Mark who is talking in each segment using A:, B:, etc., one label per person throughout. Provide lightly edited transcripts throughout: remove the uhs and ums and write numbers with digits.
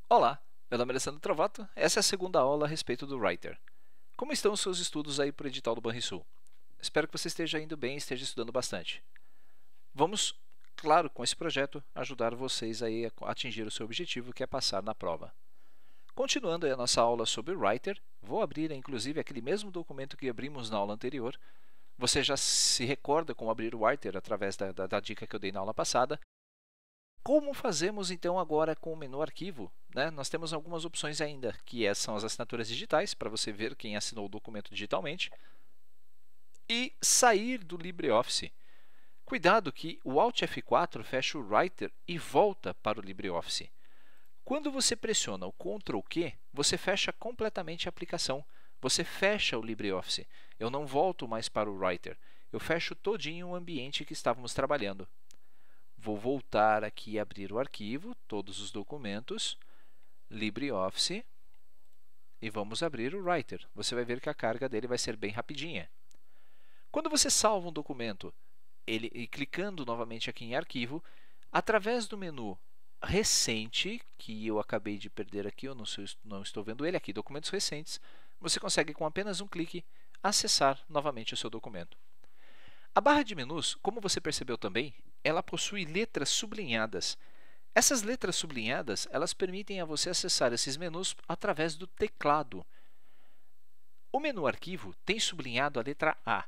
A: Olá, meu nome é Alessandro Trovato, essa é a segunda aula a respeito do Writer. Como estão os seus estudos aí para o edital do Banrisul? Espero que você esteja indo bem e esteja estudando bastante. Vamos, claro, com esse projeto, ajudar vocês aí a atingir o seu objetivo, que é passar na prova. Continuando aí a nossa aula sobre o Writer, vou abrir inclusive aquele mesmo documento que abrimos na aula anterior. Você já se recorda como abrir o Writer através da dica que eu dei na aula passada. Como fazemos então agora com o menu arquivo? Nós temos algumas opções ainda, que são as assinaturas digitais, para você ver quem assinou o documento digitalmente, e sair do LibreOffice. Cuidado que o Alt F4 fecha o Writer e volta para o LibreOffice. Quando você pressiona o Ctrl Q, você fecha completamente a aplicação. Você fecha o LibreOffice. Eu não volto mais para o Writer. Eu fecho todinho o ambiente que estávamos trabalhando. Vou voltar aqui e abrir o arquivo, todos os documentos, LibreOffice, e vamos abrir o Writer. Você vai ver que a carga dele vai ser bem rapidinha. Quando você salva um documento, clicando novamente aqui em Arquivo, através do menu Recente, que eu acabei de perder aqui, eu não estou vendo ele aqui, Documentos Recentes, você consegue com apenas um clique acessar novamente o seu documento. A barra de menus, como você percebeu também, ela possui letras sublinhadas. Essas letras sublinhadas, elas permitem a você acessar esses menus através do teclado. O menu Arquivo tem sublinhado a letra A.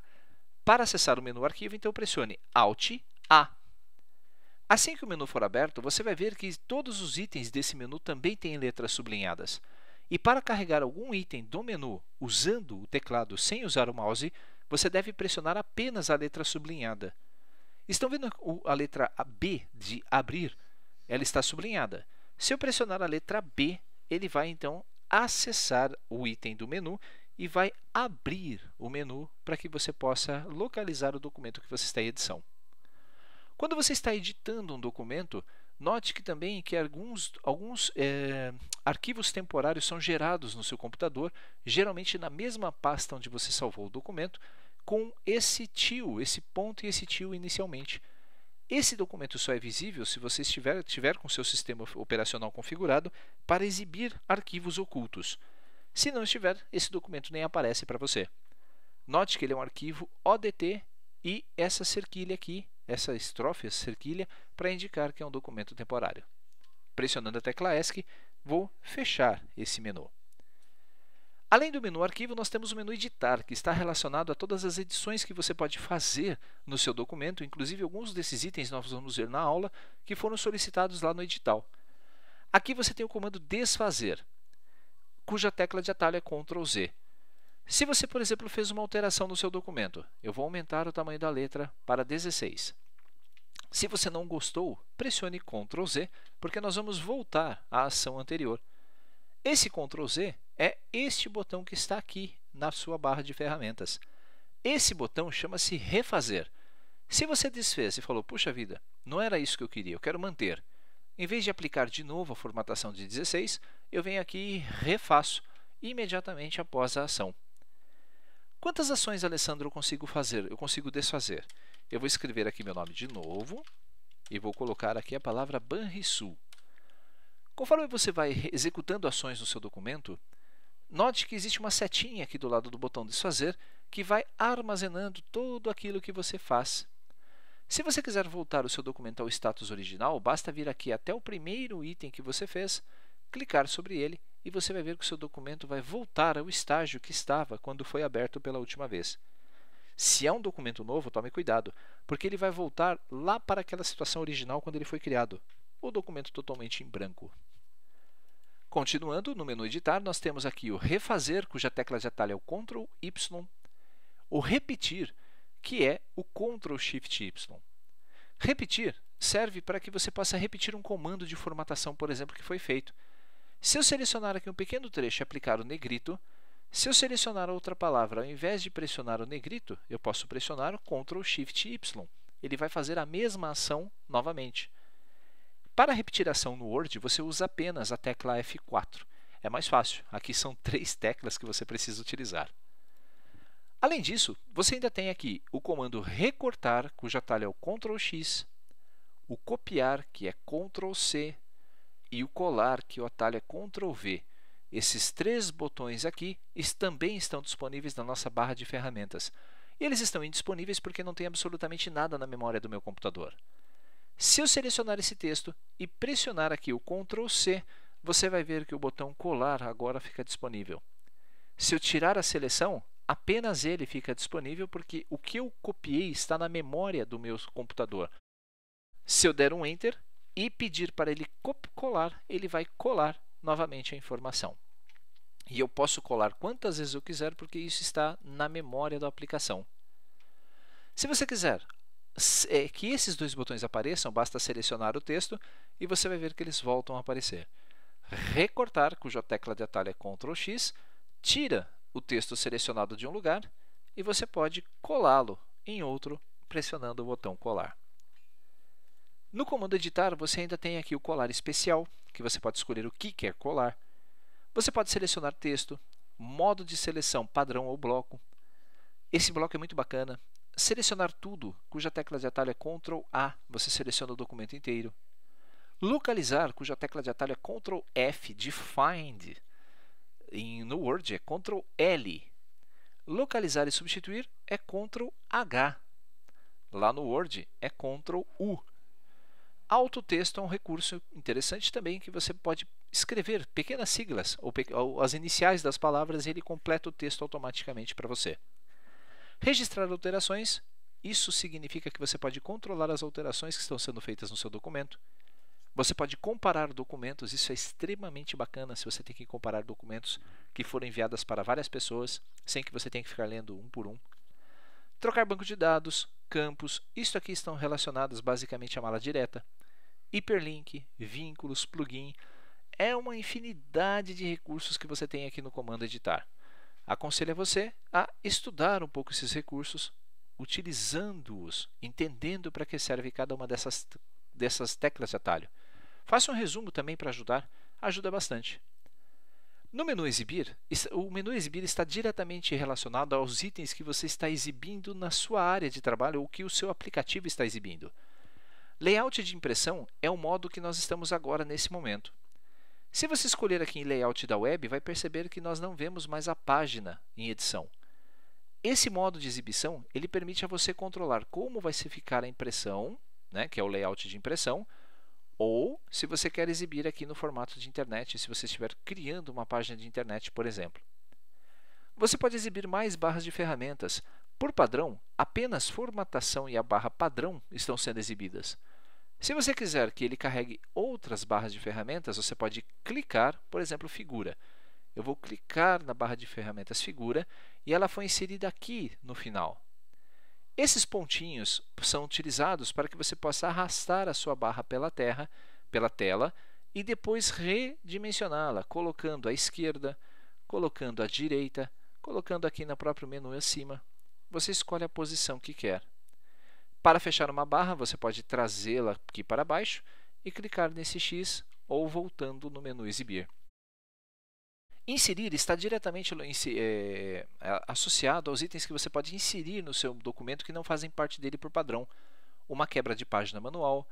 A: Para acessar o menu Arquivo, então pressione Alt A. Assim que o menu for aberto, você vai ver que todos os itens desse menu também têm letras sublinhadas. E para carregar algum item do menu usando o teclado sem usar o mouse, você deve pressionar apenas a letra sublinhada. Estão vendo a letra B de abrir? Ela está sublinhada. Se eu pressionar a letra B, ele vai então acessar o item do menu e vai abrir o menu para que você possa localizar o documento que você está em edição. Quando você está editando um documento, note que também que alguns arquivos temporários são gerados no seu computador, geralmente na mesma pasta onde você salvou o documento, com esse ponto e esse tio inicialmente. Esse documento só é visível se você tiver com o seu sistema operacional configurado para exibir arquivos ocultos. Se não estiver, esse documento nem aparece para você. Note que ele é um arquivo ODT e essa cerquilha aqui, essa estrofe, essa cerquilha, para indicar que é um documento temporário. Pressionando a tecla ESC, vou fechar esse menu. Além do menu Arquivo, nós temos o menu Editar, que está relacionado a todas as edições que você pode fazer no seu documento, inclusive alguns desses itens nós vamos ver na aula, que foram solicitados lá no edital. Aqui você tem o comando Desfazer, cuja tecla de atalho é Ctrl Z. Se você, por exemplo, fez uma alteração no seu documento, eu vou aumentar o tamanho da letra para 16. Se você não gostou, pressione Ctrl Z, porque nós vamos voltar à ação anterior. Esse Ctrl Z é este botão que está aqui na sua barra de ferramentas. Esse botão chama-se Refazer. Se você desfez e falou, puxa vida, não era isso que eu queria, eu quero manter. Em vez de aplicar de novo a formatação de 16, eu venho aqui e refaço imediatamente após a ação. Quantas ações, Alessandro, eu consigo fazer? Eu consigo desfazer. Eu vou escrever aqui meu nome de novo e vou colocar aqui a palavra Banrisul. Conforme você vai executando ações no seu documento, note que existe uma setinha aqui do lado do botão Desfazer que vai armazenando tudo aquilo que você faz. Se você quiser voltar o seu documento ao status original, basta vir aqui até o primeiro item que você fez, clicar sobre ele e você vai ver que o seu documento vai voltar ao estágio que estava quando foi aberto pela última vez. Se é um documento novo, tome cuidado, porque ele vai voltar lá para aquela situação original quando ele foi criado, o documento totalmente em branco. Continuando, no menu Editar, nós temos aqui o Refazer, cuja tecla de atalho é o Ctrl Y, o Repetir, que é o Ctrl Shift Y. Repetir serve para que você possa repetir um comando de formatação, por exemplo, que foi feito. Se eu selecionar aqui um pequeno trecho e aplicar o negrito, se eu selecionar outra palavra, ao invés de pressionar o negrito, eu posso pressionar o Ctrl Shift Y. Ele vai fazer a mesma ação novamente. Para repetir a ação no Word, você usa apenas a tecla F4. É mais fácil. Aqui são 3 teclas que você precisa utilizar. Além disso, você ainda tem aqui o comando Recortar, cujo atalho é o Ctrl X, o Copiar, que é Ctrl C, e o colar, que o atalho é Ctrl V. Esses 3 botões aqui também estão disponíveis na nossa barra de ferramentas. E eles estão indisponíveis porque não tem absolutamente nada na memória do meu computador. Se eu selecionar esse texto e pressionar aqui o Ctrl C, você vai ver que o botão colar agora fica disponível. Se eu tirar a seleção, apenas ele fica disponível porque o que eu copiei está na memória do meu computador. Se eu der um Enter e pedir para ele colar, ele vai colar novamente a informação. E eu posso colar quantas vezes eu quiser porque isso está na memória da aplicação. Se você quiser que esses 2 botões apareçam, basta selecionar o texto e você vai ver que eles voltam a aparecer. Recortar, cuja tecla de atalho é Ctrl X, tira o texto selecionado de um lugar e você pode colá-lo em outro pressionando o botão colar. No comando editar, você ainda tem aqui o colar especial, que você pode escolher o que quer colar. Você pode selecionar texto, modo de seleção padrão ou bloco. Esse bloco é muito bacana. Selecionar tudo, cuja tecla de atalho é Ctrl A, você seleciona o documento inteiro. Localizar, cuja tecla de atalho é Ctrl F, de Find. No Word é Ctrl L. Localizar e substituir é Ctrl H. Lá no Word é Ctrl U. Autotexto é um recurso interessante também que você pode escrever pequenas siglas ou as iniciais das palavras e ele completa o texto automaticamente para você. Registrar alterações, isso significa que você pode controlar as alterações que estão sendo feitas no seu documento. Você pode comparar documentos, isso é extremamente bacana se você tem que comparar documentos que foram enviados para várias pessoas, sem que você tenha que ficar lendo um por um. Trocar banco de dados, campos, isto aqui estão relacionados basicamente à mala direta. Hiperlink, vínculos, plugin, é uma infinidade de recursos que você tem aqui no comando editar. Aconselho a você a estudar um pouco esses recursos, utilizando-os, entendendo para que serve cada uma dessas teclas de atalho. Faça um resumo também para ajudar, ajuda bastante. No menu Exibir, o menu Exibir está diretamente relacionado aos itens que você está exibindo na sua área de trabalho ou que o seu aplicativo está exibindo. Layout de impressão é o modo que nós estamos agora nesse momento. Se você escolher aqui em Layout da web, vai perceber que nós não vemos mais a página em edição. Esse modo de exibição ele permite a você controlar como vai se ficar a impressão, né, que é o layout de impressão, ou se você quer exibir aqui no formato de internet, se você estiver criando uma página de internet, por exemplo. Você pode exibir mais barras de ferramentas. Por padrão, apenas formatação e a barra padrão estão sendo exibidas. Se você quiser que ele carregue outras barras de ferramentas, você pode clicar, por exemplo, figura. Eu vou clicar na barra de ferramentas figura e ela foi inserida aqui no final. Esses pontinhos são utilizados para que você possa arrastar a sua barra pela tela e depois redimensioná-la, colocando à esquerda, colocando à direita, colocando aqui no próprio menu acima. Você escolhe a posição que quer. Para fechar uma barra, você pode trazê-la aqui para baixo e clicar nesse X ou voltando no menu Exibir. Inserir está diretamente associado aos itens que você pode inserir no seu documento que não fazem parte dele por padrão. Uma quebra de página manual,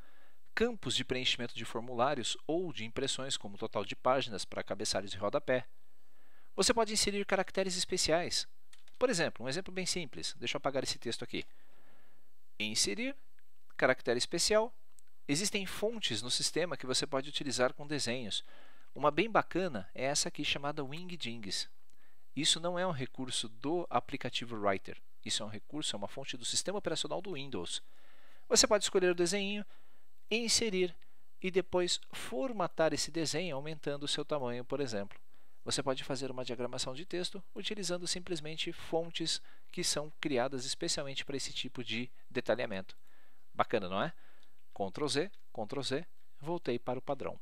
A: campos de preenchimento de formulários ou de impressões, como total de páginas para cabeçalhos e rodapé. Você pode inserir caracteres especiais. Por exemplo, um exemplo bem simples. Deixa eu apagar esse texto aqui. Inserir, caractere especial. Existem fontes no sistema que você pode utilizar com desenhos. Uma bem bacana é essa aqui chamada Wingdings. Isso não é um recurso do aplicativo Writer. Isso é um recurso, é uma fonte do sistema operacional do Windows. Você pode escolher o desenho, inserir e depois formatar esse desenho aumentando o seu tamanho, por exemplo. Você pode fazer uma diagramação de texto utilizando simplesmente fontes que são criadas especialmente para esse tipo de detalhamento. Bacana, não é? Ctrl Z, voltei para o padrão.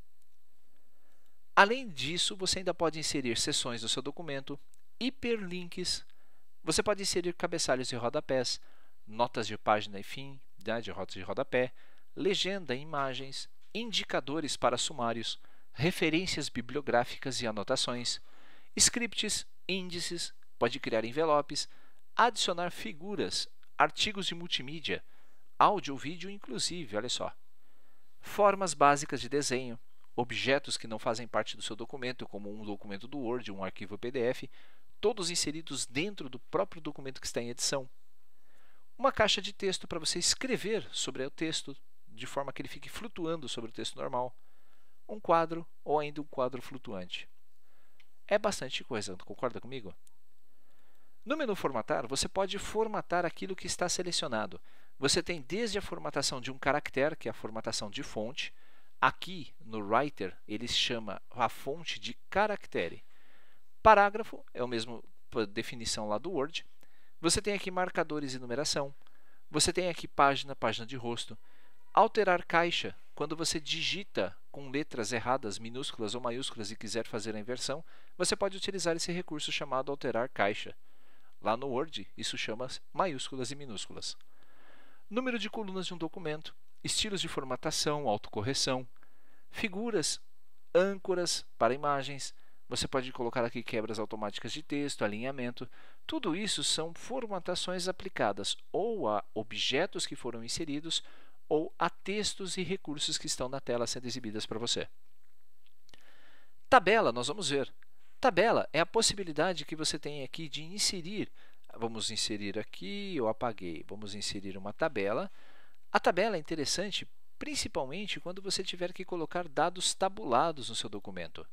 A: Além disso, você ainda pode inserir seções do seu documento, hiperlinks, você pode inserir cabeçalhos e rodapés, notas de página e fim, de rotas de rodapé, legenda, imagens, indicadores para sumários, referências bibliográficas e anotações, scripts, índices, pode criar envelopes, adicionar figuras, artigos de multimídia, áudio ou vídeo inclusive, olha só. Formas básicas de desenho, objetos que não fazem parte do seu documento, como um documento do Word, um arquivo PDF, todos inseridos dentro do próprio documento que está em edição. Uma caixa de texto para você escrever sobre o texto, de forma que ele fique flutuando sobre o texto normal. Um quadro ou ainda um quadro flutuante. É bastante coisa, concorda comigo? No menu Formatar, você pode formatar aquilo que está selecionado. Você tem desde a formatação de um caractere, que é a formatação de fonte. Aqui no Writer, ele chama a fonte de caractere. Parágrafo é a mesma definição lá do Word. Você tem aqui marcadores e numeração. Você tem aqui página, página de rosto. Alterar caixa, quando você digita com letras erradas, minúsculas ou maiúsculas e quiser fazer a inversão, você pode utilizar esse recurso chamado alterar caixa. Lá no Word, isso chama maiúsculas e minúsculas. Número de colunas de um documento, estilos de formatação, autocorreção, figuras, âncoras para imagens. Você pode colocar aqui quebras automáticas de texto, alinhamento. Tudo isso são formatações aplicadas ou a objetos que foram inseridos ou a textos e recursos que estão na tela sendo exibidas para você. Tabela, nós vamos ver. Tabela é a possibilidade que você tem aqui de inserir. Vamos inserir aqui, eu apaguei. Vamos inserir uma tabela. A tabela é interessante, principalmente quando você tiver que colocar dados tabulados no seu documento.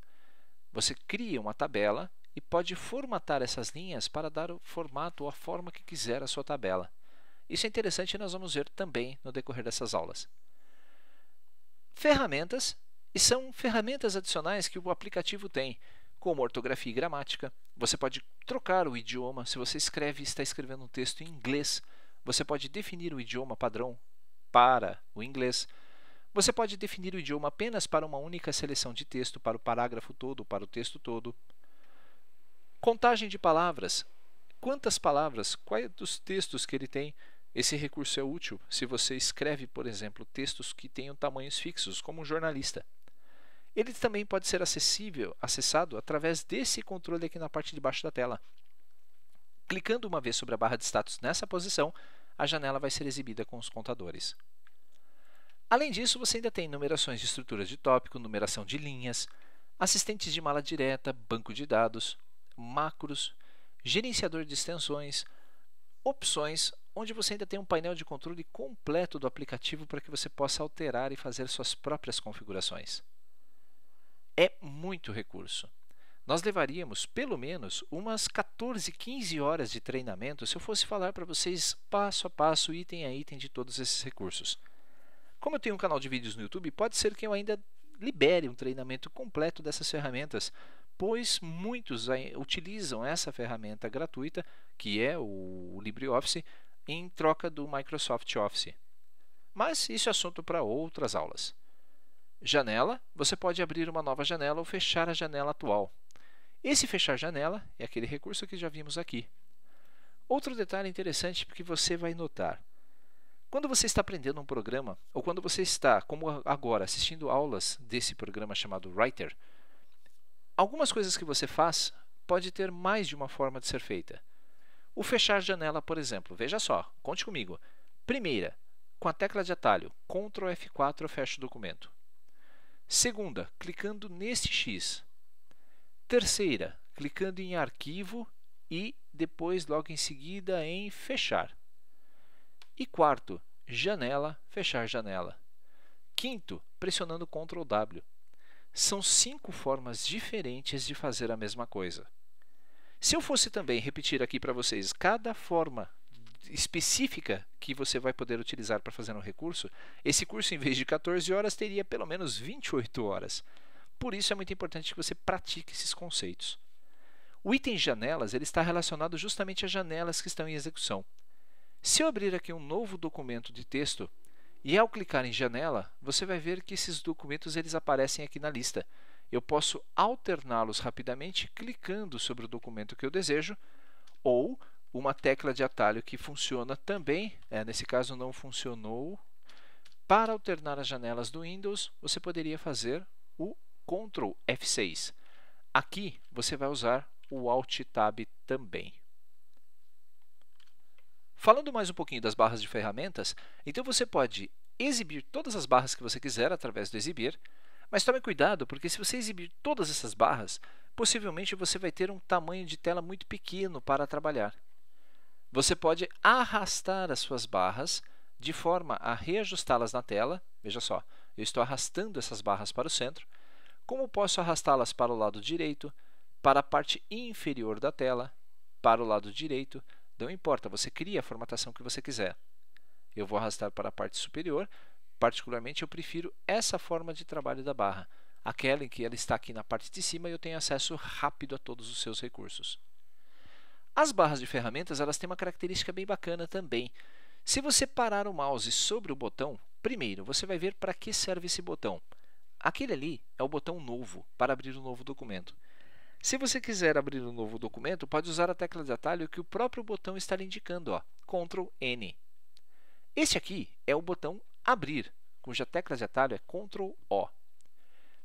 A: Você cria uma tabela e pode formatar essas linhas para dar o formato ou a forma que quiser à sua tabela. Isso é interessante e nós vamos ver também no decorrer dessas aulas. Ferramentas, e são ferramentas adicionais que o aplicativo tem, como ortografia e gramática. Você pode trocar o idioma. Se você está escrevendo um texto em inglês, você pode definir o idioma padrão para o inglês. Você pode definir o idioma apenas para uma única seleção de texto, para o parágrafo todo, para o texto todo. Contagem de palavras. Quantas palavras, quais dos textos que ele tem? Esse recurso é útil se você escreve, por exemplo, textos que tenham tamanhos fixos, como um jornalista. Ele também pode ser acessado através desse controle aqui na parte de baixo da tela. Clicando uma vez sobre a barra de status nessa posição, a janela vai ser exibida com os contadores. Além disso, você ainda tem numerações de estruturas de tópico, numeração de linhas, assistentes de mala direta, banco de dados, macros, gerenciador de extensões, opções, onde você ainda tem um painel de controle completo do aplicativo para que você possa alterar e fazer suas próprias configurações. É muito recurso. Nós levaríamos pelo menos umas 14, 15 horas de treinamento se eu fosse falar para vocês passo a passo, item a item de todos esses recursos. Como eu tenho um canal de vídeos no YouTube, pode ser que eu ainda libere um treinamento completo dessas ferramentas, pois muitos utilizam essa ferramenta gratuita, que é o LibreOffice, em troca do Microsoft Office. Mas isso é assunto para outras aulas. Janela, você pode abrir uma nova janela ou fechar a janela atual. Esse fechar janela é aquele recurso que já vimos aqui. Outro detalhe interessante que você vai notar. Quando você está aprendendo um programa, ou quando você está, como agora, assistindo aulas desse programa chamado Writer, algumas coisas que você faz pode ter mais de uma forma de ser feita. O fechar janela, por exemplo, veja só, conte comigo. Primeira, com a tecla de atalho, Ctrl F4 eu fecho o documento. Segunda, clicando neste X. Terceira, clicando em Arquivo e depois, logo em seguida, em Fechar. E quarto, Janela, fechar janela. Quinto, pressionando Ctrl W. São 5 formas diferentes de fazer a mesma coisa. Se eu fosse também repetir aqui para vocês cada forma específica que você vai poder utilizar para fazer um recurso, esse curso, em vez de 14 horas, teria pelo menos 28 horas. Por isso é muito importante que você pratique esses conceitos. O item janelas ele está relacionado justamente às janelas que estão em execução. Se eu abrir aqui um novo documento de texto e ao clicar em janela, você vai ver que esses documentos eles aparecem aqui na lista. Eu posso alterná-los rapidamente clicando sobre o documento que eu desejo ou uma tecla de atalho que funciona também, nesse caso não funcionou. Para alternar as janelas do Windows, você poderia fazer o Ctrl F6. Aqui você vai usar o Alt Tab também. Falando mais um pouquinho das barras de ferramentas, então você pode exibir todas as barras que você quiser através do Exibir, Mas tome cuidado, porque se você exibir todas essas barras, possivelmente você vai ter um tamanho de tela muito pequeno para trabalhar. Você pode arrastar as suas barras de forma a reajustá-las na tela. Veja só, eu estou arrastando essas barras para o centro. Como posso arrastá-las para o lado direito, para a parte inferior da tela, para o lado direito? Não importa, você cria a formatação que você quiser. Eu vou arrastar para a parte superior. Particularmente, eu prefiro essa forma de trabalho da barra, aquela em que ela está aqui na parte de cima e eu tenho acesso rápido a todos os seus recursos. As barras de ferramentas elas têm uma característica bem bacana também. Se você parar o mouse sobre o botão, primeiro você vai ver para que serve esse botão. Aquele ali é o botão novo, para abrir um novo documento. Se você quiser abrir um novo documento, pode usar a tecla de atalho que o próprio botão está lhe indicando, ó, Ctrl N. Este aqui é o botão Abrir, cuja tecla de atalho é Ctrl O.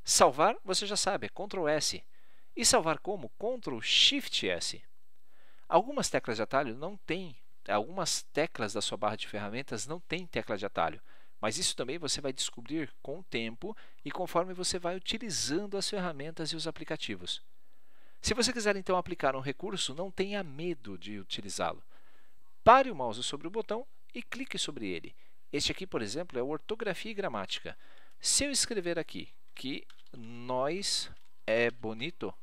A: Salvar, você já sabe, é Ctrl S. E salvar como? Ctrl Shift S. Algumas teclas de atalho não têm, algumas teclas da sua barra de ferramentas não têm tecla de atalho, mas isso também você vai descobrir com o tempo e conforme você vai utilizando as ferramentas e os aplicativos. Se você quiser então aplicar um recurso, não tenha medo de utilizá-lo. Pare o mouse sobre o botão e clique sobre ele. Este aqui, por exemplo, é o Ortografia e Gramática. Se eu escrever aqui que nós é bonito,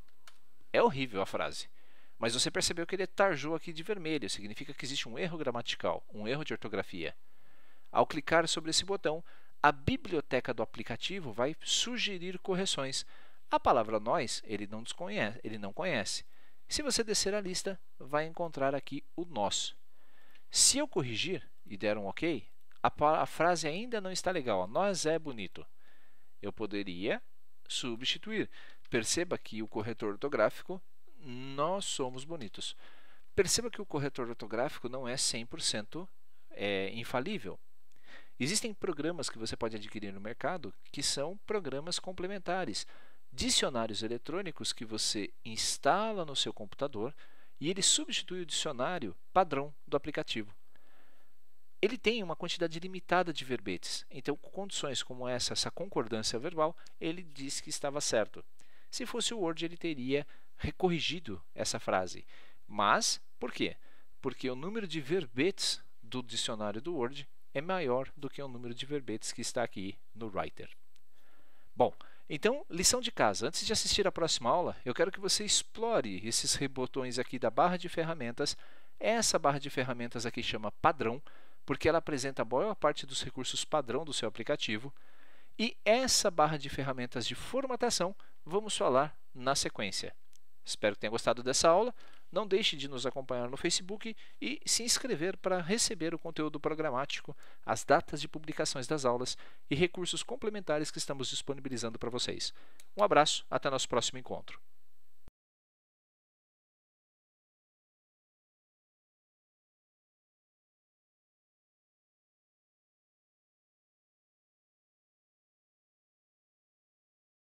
A: é horrível a frase. Mas você percebeu que ele tarjou aqui de vermelho, significa que existe um erro gramatical, um erro de ortografia. Ao clicar sobre esse botão, a biblioteca do aplicativo vai sugerir correções. A palavra nós, ele não conhece. Se você descer a lista, vai encontrar aqui o nós. Se eu corrigir e der um OK, a frase ainda não está legal. Ó, nós é bonito. Eu poderia substituir. Perceba que o corretor ortográfico, nós somos bonitos. Perceba que o corretor ortográfico não é 100% infalível. Existem programas que você pode adquirir no mercado que são programas complementares. Dicionários eletrônicos que você instala no seu computador e ele substitui o dicionário padrão do aplicativo. Ele tem uma quantidade limitada de verbetes, então com condições como essa concordância verbal, ele diz que estava certo. Se fosse o Word, ele teria corrigido essa frase. Mas, por quê? Porque o número de verbetes do dicionário do Word é maior do que o número de verbetes que está aqui no Writer. Bom, então, lição de casa. Antes de assistir à próxima aula, eu quero que você explore esses botões aqui da barra de ferramentas. Essa barra de ferramentas aqui chama padrão, porque ela apresenta a maior parte dos recursos padrão do seu aplicativo. E essa barra de ferramentas de formatação, vamos falar na sequência. Espero que tenha gostado dessa aula. Não deixe de nos acompanhar no Facebook e se inscrever para receber o conteúdo programático, as datas de publicações das aulas e recursos complementares que estamos disponibilizando para vocês. Um abraço, até nosso próximo encontro.